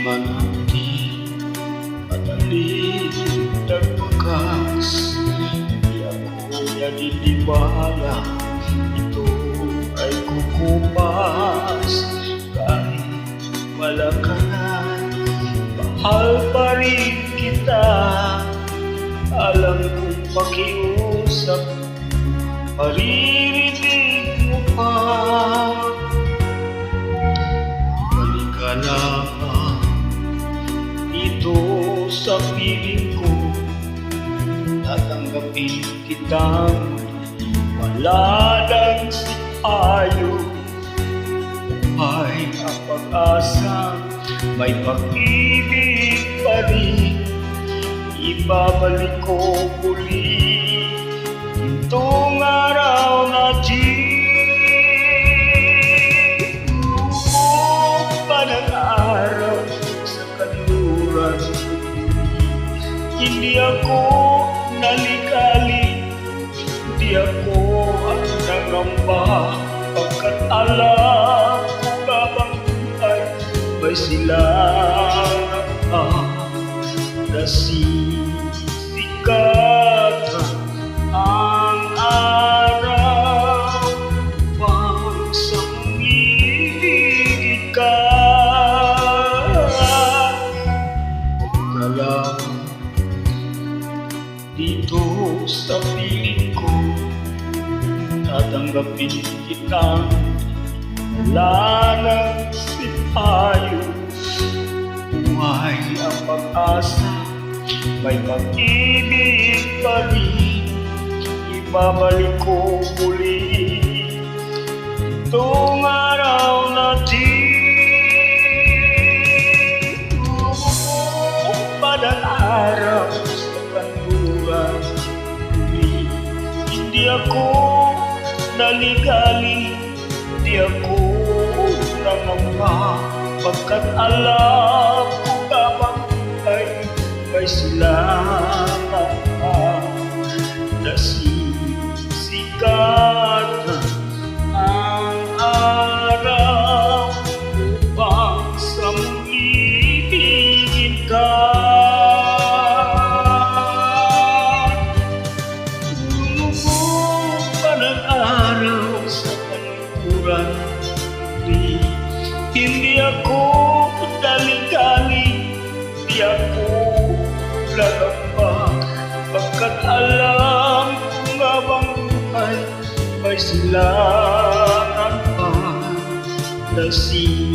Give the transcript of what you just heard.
man natin madali nagpakas. Di ako naniniwala ito ay kukupas. Kahit wala ka na, mahal pa rin kita. Alam kong pakiusap, maririnig mo pa. Balik ka lamang dito sa piling ko, tatanggapin kitang wala nang sipayo. Ay ang pag-asa, may pag-ibig pa rin. Ibabalik ko muli itong araw na ng araw sa kanluran. Hindi ako nalikali, hindi ako ang nangamba, pagkat alam ko habang buhay may silang nasisikat ang araw upang sumibig ka. Huwag lang dito sa piling ko, tatanggapin kitang wala nang sipayo. Buhay ang pag-asa, may pag-ibig pa rin. Ibabalik ko muli itong araw na padang araw sa kanluran. Hindi ako naligali, hindi ako nangamba, pagkat alam ko habang ay may silangan nasisikat ang araw upang samibigin ka. Lumubog pa ng araw sa kanluran. Hindi ako dali-dali, di ako lalamba, pagkat alam kong habang buhay may silangan pa, nasisikat